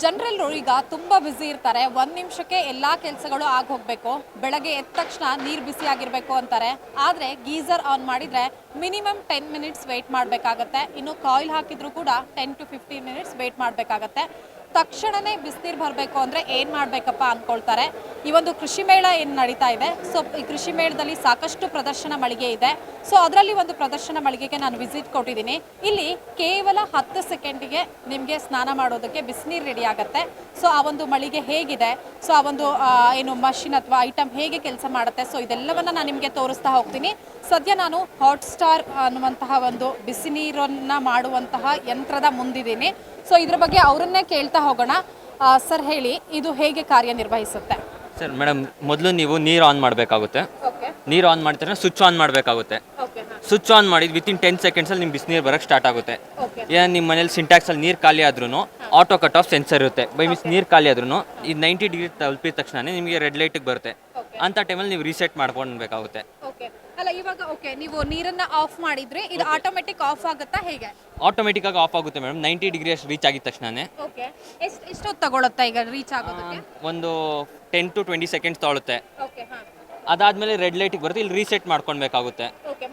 ಜನರೆಲ್ಲರೂ ಈಗ ತುಂಬ ಬ್ಯುಸಿ ಇರ್ತಾರೆ. ಒಂದು ನಿಮಿಷಕ್ಕೆ ಎಲ್ಲ ಕೆಲಸಗಳು ಆಗಿ ಹೋಗಬೇಕು. ಬೆಳಗ್ಗೆ ಎದ್ದ ತಕ್ಷಣ ನೀರು ಬಿಸಿಯಾಗಿರಬೇಕು ಅಂತಾರೆ. ಆದರೆ ಗೀಸರ್ ಆನ್ ಮಾಡಿದರೆ ಮಿನಿಮಮ್ 10 ಮಿನಿಟ್ಸ್ ವೆಯ್ಟ್ ಮಾಡಬೇಕಾಗತ್ತೆ. ಇನ್ನು ಕಾಯಿಲ್ ಹಾಕಿದರೂ ಕೂಡ 10 to 15 ಮಿನಿಟ್ಸ್ ವೆಯ್ಟ್ ಮಾಡಬೇಕಾಗತ್ತೆ. ತಕ್ಷಣವೇ ಬಿಸಿನೀರು ಬರಬೇಕು ಅಂದರೆ ಏನು ಮಾಡಬೇಕಪ್ಪ ಅಂದ್ಕೊಳ್ತಾರೆ. ಈ ಒಂದು ಕೃಷಿ ಮೇಳ ಏನು ನಡೀತಾ ಇದೆ, ಸೊ ಈ ಕೃಷಿ ಮೇಳದಲ್ಲಿ ಸಾಕಷ್ಟು ಪ್ರದರ್ಶನ ಮಳಿಗೆ ಇದೆ. ಸೊ ಅದರಲ್ಲಿ ಒಂದು ಪ್ರದರ್ಶನ ಮಳಿಗೆಗೆ ನಾನು ವಿಸಿಟ್ ಕೊಟ್ಟಿದ್ದೀನಿ. ಇಲ್ಲಿ ಕೇವಲ 10 ಸೆಕೆಂಡಿಗೆ ನಿಮಗೆ ಸ್ನಾನ ಮಾಡೋದಕ್ಕೆ ಬಿಸಿನೀರು ರೆಡಿ ಆಗುತ್ತೆ. ಸೊ ಆ ಒಂದು ಮಳಿಗೆ ಹೇಗಿದೆ, ಸೊ ಆ ಒಂದು ಏನು ಮಷಿನ್ ಅಥವಾ ಐಟಮ್ ಹೇಗೆ ಕೆಲಸ ಮಾಡುತ್ತೆ, ಸೊ ಇದೆಲ್ಲವನ್ನು ನಾನು ನಿಮಗೆ ತೋರಿಸ್ತಾ ಹೋಗ್ತೀನಿ. ಸದ್ಯ ನಾನು ಹಾಟ್ ಸ್ಟಾರ್ ಅನ್ನುವಂತಹ ಒಂದು ಬಿಸಿ ನೀರನ್ನು ಮಾಡುವಂತಹ ಯಂತ್ರದ ಮುಂದಿದ್ದೀನಿ. ಸೊ ಇದ್ರ ಬಗ್ಗೆ ಅವರನ್ನೇ ಕೇಳ್ತಾ ಹೋಗೋಣ. ಸರ್ ಹೇಳಿ, ಇದು ಹೇಗೆ ಕಾರ್ಯನಿರ್ವಹಿಸುತ್ತೆ? ಸರ್ ಮೇಡಮ್, ಮೊದಲು ನೀವು ನೀರು ಆನ್ ಮಾಡಬೇಕಾಗುತ್ತೆ. ನೀರು ಆನ್ ಮಾಡ್ತಾರೆ ಸ್ವಿಚ್ ಆನ್ ಮಾಡಬೇಕಾಗುತ್ತೆ. ಸ್ವಿಚ್ ಆನ್ ಮಾಡಿದ ವಿತಿನ್ 10 ಸೆಕೆಂಡ್ಸಲ್ಲಿ ನಿಮ್ಮ ಬಿಸಿನೀರು ಬರೋಕ್ಕೆ ಸ್ಟಾರ್ಟ್ ಆಗುತ್ತೆ. ಏನು ನಿಮ್ಮ ಮನೇಲಿ ಸಿಂಟ್ಯಾಕ್ಸಲ್ಲಿ ನೀರು ಖಾಲಿ ಆದ್ರೂ ಆಟೋ ಕಟ್ ಆಫ್ ಸೆನ್ಸರ್ ಇರುತ್ತೆ. ಬೈ ಮಿಸ್ ನೀರು ಖಾಲಿ ಆದ್ರೂ ಈ 90 ಡಿಗ್ರಿ ತಲುಪಿದ ತಕ್ಷಣ ನಿಮಗೆ ರೆಡ್ ಲೈಟಿಗೆ ಬರುತ್ತೆ. ಅಂಥ ಟೈಮಲ್ಲಿ ನೀವು ರೀಸೆಟ್ ಮಾಡ್ಕೊಳ್ಬೇಕಾಗುತ್ತೆ. ಅಲ್ಲ, ಇವಾಗ ನೀವು ನೀರನ್ನ ಆಫ್ ಮಾಡಿದ್ರೆ ಇದು ಆಟೋಮೆಟಿಕ್ ಆಫ್ ಆಗುತ್ತಾ ಹೇಗೆ? ಆಟೋಮೆಟಿಕ್ ಆಗಿ ಆಫ್ ಆಗುತ್ತೆ ಮೇಡಮ್. 90 ಡಿಗ್ರಿ ಅಷ್ಟು ರೀಚ್ ಆಗಿದ ತಕ್ಷಣನೇ. ಎಷ್ಟೊತ್ತು ತಗೊಳುತ್ತಾ ಈಗ ರೀಚ್ ಆಗೋದಕ್ಕೆ? ಒಂದು 10 to 20 ಸೆಕೆಂಡ್ಸ್ ತಗೊಳುತ್ತೆ. ಅದಾದ್ಮೇಲೆ ರೆಡ್ ಲೈಟಿಗೆ ಬರುತ್ತೆ. ಇಲ್ಲಿ ರೀಸೆಟ್ ಮಾಡ್ಕೊಳ್ಬೇಕಾಗುತ್ತೆ.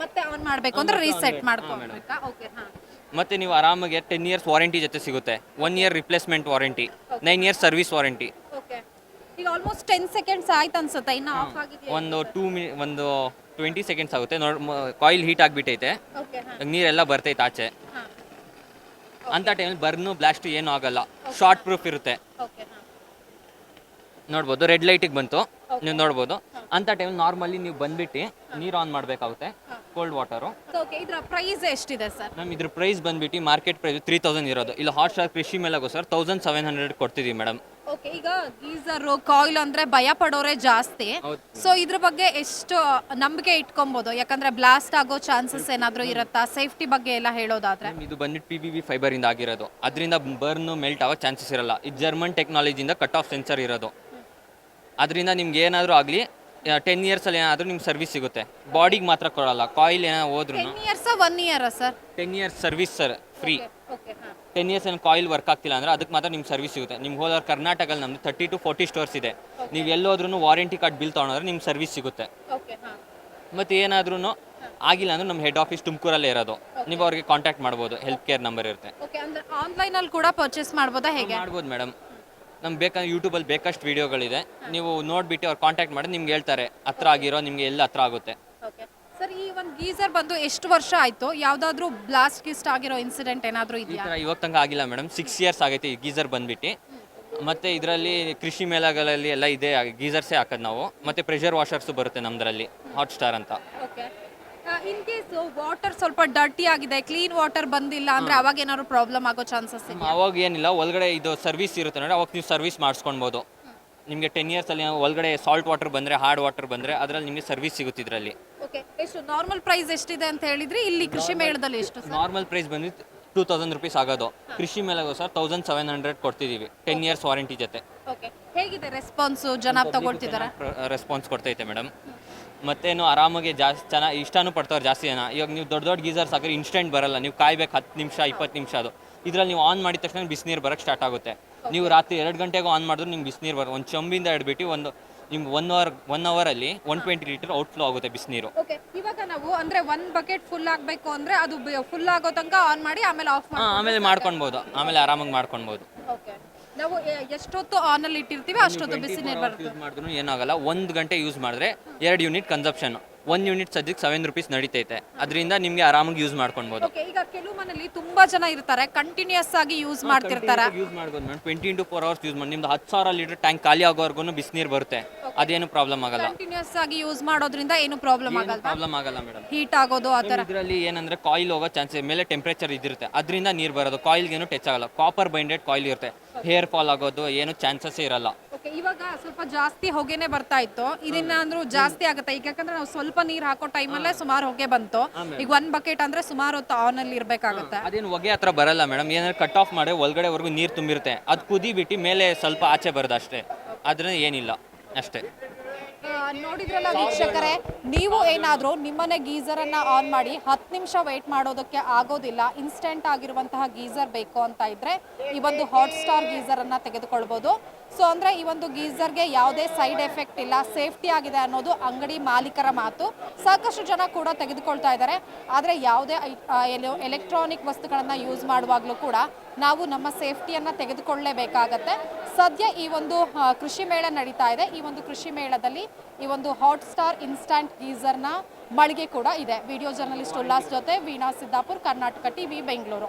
ಮತ್ತೆ ಆನ್ ಮಾಡಬೇಕು ಅಂದ್ರೆ ರೀಸೆಟ್ ಮಾಡ್ಕೊಳ್ಬೇಕಾ? ಮತ್ತೆ ನೀವು ಆರಾಮಾಗಿ 10 ಇಯರ್ಸ್ ವಾರಂಟಿ ಜೊತೆ ಸಿಗುತ್ತೆ. 1 year replacement warranty, 9 years service warranty. ಈಗ ಆಲ್ಮೋಸ್ಟ್ 10 ಸೆಕೆಂಡ್ಸ್ ಆಯ್ತು ಅನ್ಸುತ್ತೆ. ಇನ್ನು ಆಫ್ ಆಗಿದೆ ಒಂದು 20 ಸೆಕೆಂಡ್ಸ್ ಆಗುತ್ತೆ. ಕಾಯಿಲ್ ಹೀಟ್ ಆಗಿಬಿಟ್ಟೈತೆ, ನೀರೆಲ್ಲ ಬರ್ತೈತೆ ಆಚೆ. ಅಂತ ಟೈಮಲ್ಲಿ ಬರ್ನು ಬ್ಲಾಸ್ಟ್ ಏನೂ ಆಗಲ್ಲ, ಶಾರ್ಟ್ ಪ್ರೂಫ್ ಇರುತ್ತೆ. ನೋಡ್ಬೋದು, ರೆಡ್ ಲೈಟಿಗೆ ಬಂತು, ನೀವು ನೋಡ್ಬೋದು. ಅಂತ ಟೈಮಲ್ಲಿ ನಾರ್ಮಲಿ ನೀವು ಬಂದ್ಬಿಟ್ಟು ನೀರು ಆನ್ ಮಾಡಬೇಕಾಗುತ್ತೆ. Cold water. ಇದರ ಪ್ರೈಸ್ ಎಷ್ಟಿದೆ ಸರ್? ಮ್ಯಾಮ್ ಇದ್ರ ಪ್ರೈಸ್ ಬಂದ್ಬಿಟ್ಟು ಮಾರ್ಕೆಟ್ ಪ್ರೈಸ್ 3000 ಇರೋದು. ಇಲ್ಲ ಹಾಟ್ ಸ್ಟಾರ್ ಕೃಷಿ ಮೇಳಗೋಸ್ಕರ 1700 ಕೊಡ್ತಿದ್ದೀವಿ ಮೇಡಮ್. ಈಗ ಗೀಸರ್ ಕಾಯಿಲ್ ಅಂದ್ರೆ ಭಯ ಪಡೋರೆ ಜಾಸ್ತಿ. ಸೊ ಇದ್ರ ಬಗ್ಗೆ ಎಷ್ಟು ನಂಬಿಕೆ ಇಟ್ಕೊಬಹುದು? ಯಾಕಂದ್ರೆ ಬ್ಲಾಸ್ಟ್ ಆಗೋ ಚಾನ್ಸಸ್ ಏನಾದ್ರೂ ಇರುತ್ತಾ? ಸೇಫ್ಟಿ ಬಗ್ಗೆ ಎಲ್ಲ ಹೇಳೋದಾದ್ರೆ ಇದು ಬಂದ್ಬಿಟ್ಟು PBB ಫೈಬರ್ ಇಂದ ಆಗಿರೋದು. ಅದರಿಂದ ಬರ್ನು ಮೆಲ್ಟ್ ಆಗೋ ಚಾನ್ಸಸ್ ಇರಲ್ಲ. ಇದು ಜರ್ಮನ್ ಟೆಕ್ನಾಲಜಿಯಿಂದ ಕಟ್ ಆಫ್ ಸೆನ್ಸರ್ ಇರೋದು. ಅದರಿಂದ ನಿಮ್ಗೆ ಏನಾದರೂ ಆಗಲಿ 10 ಇಯರ್ಸಲ್ಲಿ ಏನಾದರೂ ನಿಮ್ಗೆ ಸರ್ವಿಸ್ ಸಿಗುತ್ತೆ. ಬಾಡಿಗೆ ಮಾತ್ರ ಕೊಡಲ್ಲ. ಕಾಯಿಲ್ ಏನಾದ್ರು ಹೋದ್ರೂ 10 years 1 year sir? 10 years service sir, free. 10 years ಏನು ಕಾಯಿಲ್ ವರ್ಕ್ ಆಗ್ತಿಲ್ಲ ಅಂದರೆ ಅದಕ್ಕೆ ಮಾತ್ರ ನಿಮ್ಗೆ ಸರ್ವಿಸ್ ಸಿಗುತ್ತೆ. ನಿಮ್ಗೆ ಹೋದ್ರೆ ಕರ್ನಾಟಕದಲ್ಲಿ ನಮ್ಮದು 30 to 40 ಸ್ಟೋರ್ಸ್ ಇದೆ. ನೀವು ಎಲ್ಲೋದ್ರೂ ವಾರಂಟಿ ಕಾರ್ಡ್ ಬಿಲ್ ತೊಗೊಂಡ್ರೆ ನಿಮ್ಗೆ ಸರ್ವಿಸ್ ಸಿಗುತ್ತೆ. ಮತ್ತು ಏನಾದ್ರೂ ಆಗಿಲ್ಲ ಅಂದ್ರೆ ನಮ್ಮ ಹೆಡ್ ಆಫೀಸ್ ತುಮಕೂರಲ್ಲೇ ಇರೋದು. ನೀವು ಅವ್ರಿಗೆ ಕಾಂಟ್ಯಾಕ್ಟ್ ಮಾಡ್ಬೋದು. ಹೆಲ್ತ್ ಕೇರ್ ನಂಬರ್ ಇರುತ್ತೆ. ಆನ್ಲೈನಲ್ಲಿ ಕೂಡ ಪರ್ಚೇಸ್ ಮಾಡ್ಬೋದಾ ಹೇಗೆ? ಮಾಡ್ಬೋದು ಮೇಡಮ್. ನಮ್ಗೆ ಬೇಕಾದ್ರೆ ಯೂಟ್ಯೂಬಲ್ಲಿ ಬೇಕಷ್ಟು ವೀಡಿಯೋಗಳಿದೆ. ನೀವು ನೋಡಿಬಿಟ್ಟು ಅವ್ರು ಕಾಂಟ್ಯಾಕ್ಟ್ ಮಾಡಿ ನಿಮ್ಗೆ ಹೇಳ್ತಾರೆ ಹತ್ರ ಆಗಿರೋ ನಿಮಗೆ ಎಲ್ಲ ಹತ್ರ ಆಗುತ್ತೆ. ಸರ್, ಈ ಒಂದು ಗೀಸರ್ ಬಂದು ಎಷ್ಟು ವರ್ಷ ಆಯಿತು? ಯಾವುದಾದ್ರೂ ಬ್ಲಾಸ್ಟ್ ಗಿಸ್ಟ್ ಆಗಿರೋ ಇನ್ಸಿಡೆಂಟ್ ಏನಾದರೂ ಈ ಇದೆಯಾ? ಥರ ಇವಾಗ ತನಕ ಆಗಿಲ್ಲ ಮೇಡಮ್. 6 ಇಯರ್ಸ್ ಆಗೈತೆ ಈ ಗೀಸರ್ ಬಂದ್ಬಿಟ್ಟು. ಮತ್ತು ಇದರಲ್ಲಿ ಕೃಷಿ ಮೇಳಗಳಲ್ಲಿ ಎಲ್ಲ ಇದೆ ಗೀಸರ್ಸೇ ಹಾಕೋದು ನಾವು. ಮತ್ತು ಪ್ರೆಷರ್ ವಾಷರ್ಸು ಬರುತ್ತೆ ನಮ್ಮದ್ರಲ್ಲಿ, ಹಾಟ್ ಸ್ಟಾರ್ ಅಂತ. ಇನ್ ಕೇಸ್ ವಾಟರ್ ಸ್ವಲ್ಪ ಡರ್ಟಿ ಆಗಿದೆ, ಕ್ಲೀನ್ ವಾಟರ್ ಬಂದಿಲ್ಲ ಅಂದ್ರೆ ಅವಾಗ ಏನಾದ್ರು ಪ್ರಾಬ್ಲಮ್ ಆಗೋ ಚಾನ್ಸಸ್ ಇದೆ? ಅವಾಗ ಏನಿಲ್ಲ, ಒಳಗಡೆ ಇದು ಸರ್ವಿಸ್ ಇರುತ್ತೆ ನೋಡಿ, ಅವಾಗ ನೀವು ಸರ್ವಿಸ್ ಮಾಡಿಸ್ಕೊಳ್ಬೋದು. ನಿಮಗೆ 10 ಇಯರ್ಸಲ್ಲಿ ಒಳಗಡೆ ಸಾಲ್ಟ್ ವಾಟರ್ ಬಂದರೆ, ಹಾರ್ಡ್ ವಾಟರ್ ಬಂದರೆ ಅದರಲ್ಲಿ ನಿಮಗೆ ಸರ್ವಿಸ್ ಸಿಗುತ್ತೆ ಇದರಲ್ಲಿ. ಎಷ್ಟು ನಾರ್ಮಲ್ ಪ್ರೈಸ್ ಎಷ್ಟಿದೆ ಅಂತ ಹೇಳಿದ್ರಿ? ಇಲ್ಲಿ ಕೃಷಿ ಮೇಳದಲ್ಲಿ ಎಷ್ಟು? ನಾರ್ಮಲ್ ಪ್ರೈಸ್ ಬಂದು 2000 ರುಪೀಸ್ ಆಗೋದು. ಕೃಷಿ ಮೇಳಗೋಸ್ಕರ 1700 ಕೊಡ್ತಿದ್ದೀವಿ 10 ಇಯರ್ಸ್ ವಾರಂಟಿ ಜೊತೆ. ಹೇಗಿದೆ ರೆಸ್ಪಾನ್ಸು? ಜನ ತಗೊಳ್ತಿದ್ದಾರೆ? Response ಕೊಡ್ತೈತೆ madam. ಮತ್ತೇನು ಆರಾಮಾಗಿ ಜಾಸ್ತಿ ಚೆನ್ನಾಗಿ ಇಷ್ಟನೂ ಪಡ್ತಾರೆ ಜಾಸ್ತಿ ಜನ. ಇವಾಗ ನೀವು ದೊಡ್ಡ ದೊಡ್ಡ ಗೀಸರ್ಸ್ ಹಾಕಿದ್ರೆ ಇನ್ಸ್ಟೆಂಟ್ ಬರಲ್ಲ, ನೀವು ಕಾಯ್ಬೇಕು 10 ನಿಮಿಷ 20 ನಿಮಿಷ. ಅದು ಇದರಲ್ಲಿ ನೀವು ಆನ್ ಮಾಡಿದ ತಕ್ಷಣ ಬಿಸಿನೀರು ಬರೋಕ್ಕೆ ಸ್ಟಾರ್ಟ್ ಆಗುತ್ತೆ. ನೀವು ರಾತ್ರಿ 2 ಗಂಟೆಗೂ ಆನ್ ಮಾಡಿದ್ರು ನಿಮ್ಗೆ ಬಿಸಿನೀರು ಬರೋ. ಒಂದು ಚಂಬಿಂದ ಹಿಡ್ಬಿಟ್ಟು ನಿಮ್ಗೆ 1 ಅವರಲ್ಲಿ 120 ಲೀಟರ್ ಔಟ್ಫ್ಲೋ ಆಗುತ್ತೆ ಬಿಸಿನೀರು. ಇವಾಗ ನಾವು ಅಂದ್ರೆ 1 ಬಕೆಟ್ ಫುಲ್ ಆಗಬೇಕು ಅಂದ್ರೆ ಅದು ಫುಲ್ ಆಗೋ ತನಕ ಆನ್ ಮಾಡಿ ಆಮೇಲೆ ಆಫ್ ಮಾಡಿ ಆಮೇಲೆ ಮಾಡ್ಕೊಳ್ಬೋದು. ಆಮೇಲೆ ಆರಾಮಾಗಿ ಮಾಡ್ಕೊಳ್ಬೋದು. ನಾವು ಎಷ್ಟೊತ್ತು ಆನ್ ಅಲ್ಲಿ ಇಟ್ಟಿರ್ತೀವಿ ಅಷ್ಟೊತ್ತು ಬಿಸಿ ನೀರು ಬರುತ್ತೆ. ಯೂಸ್ ಮಾಡಿದ್ರು ಏನಾಗಲ್ಲ. 1 ಗಂಟೆ ಯೂಸ್ ಮಾಡಿದ್ರೆ 2 ಯೂನಿಟ್ ಕನ್ಸಪ್ಷನ್. 1 ಯೂನಿಟ್ ಸದ್ಯಕ್ಕೆ 7 ರೂಪೀಸ್ ನಡೀತೈತೆ. ಅದರಿಂದ ನಿಮಗೆ ಆರಾಮಾಗಿ ಯೂಸ್ ಮಾಡ್ಕೊಳ್ಬೋದು. ಈಗ ಕೆಲವು ಮನೇಲಿ ತುಂಬಾ ಜನ ಇರ್ತಾರೆ, ಕಂಟಿನ್ಯೂಸ್ ಆಗಿ ಯೂಸ್ ಮಾಡ್ತಿರ್ತಾರೆ. ಯೂಸ್ ಮಾಡ್ಬೋದು ಮೇಡಮ್. 20 into 4 hours ಯೂಸ್ ಮಾಡಿ ನಿಮ್ದು 10,000 ಲೀಟರ್ ಟ್ಯಾಂಕ್ ಖಾಲಿ ಆಗೋವರೆಗೂ ಬಿಸಿನೀರು ಬರುತ್ತೆ. ಅದೇನು ಪ್ರಾಬ್ಲಮ್ ಆಗಲ್ಲ. ಕಂಟಿನ್ಯೂಸ್ ಆಗಿ ಯೂಸ್ ಮಾಡೋದ್ರಿಂದ ಏನು ಪ್ರಾಬ್ಲಮ್ ಆಗಲ್ಲ ಮೇಡಮ್. ಹೀಟ್ ಆಗೋದು ಆ ಥರ ಇದರಲ್ಲಿ ಏನಂದ್ರೆ ಕಾಯಿಲ್ ಹೋಗೋ ಚಾನ್ಸಸ್ ಮೇಲೆ ಟೆಂಪರೇಚರ್ ಇದಿರುತ್ತೆ, ಅದರಿಂದ ನೀರು ಬರೋದು. ಕಾಯಿಲ್ಗೆ ಏನು ಟಚ್ ಆಗಲ್ಲ. ಕಾಪರ್ ಬೈಂಡೆಡ್ ಕಾಯಿಲ್ ಇರುತ್ತೆ. ಹೇರ್ ಫಾಲ್ ಆಗೋದು ಏನು ಚಾನ್ಸಸ್ ಇರಲ್ಲ. ಇವಾಗ ಸ್ವಲ್ಪ ಜಾಸ್ತಿ ಹೊಗೆನೆ ಬರ್ತಾ ಇತ್ತು, ಇದನ್ನ ಅಂದ್ರೂ ಜಾಸ್ತಿ ಆಗುತ್ತೆ ಈಗ. ಯಾಕಂದ್ರೆ ನಾವು ಸ್ವಲ್ಪ ನೀರು ಹಾಕೋ ಟೈಮಲ್ಲೇ ಸುಮಾರು ಹೊಗೆ ಬಂತು. ಈಗ 1 ಬಕೆಟ್ ಅಂದ್ರೆ ಸುಮಾರು ಹೊತ್ತು ಆನ್ ಅಲ್ಲಿ ಇರ್ಬೇಕಾಗುತ್ತೆ. ಅದೇನು ಹೊಗೆ ಹತ್ರ ಬರಲ್ಲ ಮೇಡಮ್. ಏನಾದ್ರು ಕಟ್ ಆಫ್ ಮಾಡಿ ಒಳಗಡೆವರೆಗೂ ನೀರು ತುಂಬಿರುತ್ತೆ. ಅದು ಕುದಿ ಬಿಟ್ಟು ಮೇಲೆ ಸ್ವಲ್ಪ ಆಚೆ ಬರೋದು ಅಷ್ಟೇ. ಅದ್ರಿಂದ ಏನಿಲ್ಲ ಅಷ್ಟೇ. ನೋಡಿದ್ರಲ್ಲ ವೀಕ್ಷಕರೇ, ನೀವು ಏನಾದರೂ ನಿಮ್ಮನೆ ಗೀಸರನ್ನು ಆನ್ ಮಾಡಿ 10 ನಿಮಿಷ ವೆಯ್ಟ್ ಮಾಡೋದಕ್ಕೆ ಆಗೋದಿಲ್ಲ, ಇನ್ಸ್ಟೆಂಟ್ ಆಗಿರುವಂತಹ ಗೀಸರ್ ಬೇಕು ಅಂತ ಇದ್ದರೆ ಈ ಒಂದು ಹಾಟ್ ಸ್ಟಾರ್ ಗೀಸರನ್ನು ತೆಗೆದುಕೊಳ್ಬೋದು. ಸೊ ಅಂದರೆ ಈ ಒಂದು ಗೀಸರ್ಗೆ ಯಾವುದೇ ಸೈಡ್ ಎಫೆಕ್ಟ್ ಇಲ್ಲ, ಸೇಫ್ಟಿ ಆಗಿದೆ ಅನ್ನೋದು ಅಂಗಡಿ ಮಾಲೀಕರ ಮಾತು. ಸಾಕಷ್ಟು ಜನ ಕೂಡ ತೆಗೆದುಕೊಳ್ತಾ ಇದ್ದಾರೆ. ಆದರೆ ಯಾವುದೇ ಎಲೆಕ್ಟ್ರಾನಿಕ್ ವಸ್ತುಗಳನ್ನು ಯೂಸ್ ಮಾಡುವಾಗಲೂ ಕೂಡ ನಾವು ನಮ್ಮ ಸೇಫ್ಟಿಯನ್ನು ತೆಗೆದುಕೊಳ್ಳಲೇಬೇಕಾಗತ್ತೆ. ಸದ್ಯ ಈ ಒಂದು ಕೃಷಿ ಮೇಳ ನಡೀತಾ ಇದೆ. ಈ ಒಂದು ಕೃಷಿ ಮೇಳದಲ್ಲಿ ಈ ಒಂದು ಹಾಟ್ ಸ್ಟಾರ್ ಇನ್ಸ್ಟಂಟ್ ಗೀಸರ್ನ ಮಳಿಗೆ ಕೂಡ ಇದೆ. ವಿಡಿಯೋ ಜರ್ನಲಿಸ್ಟ್ ಉಲ್ಲಾಸ್ ಜೊತೆ ವೀಣಾ ಸಿದ್ದಾಪುರ್, ಕರ್ನಾಟಕ ಟಿವಿ, ಬೆಂಗಳೂರು.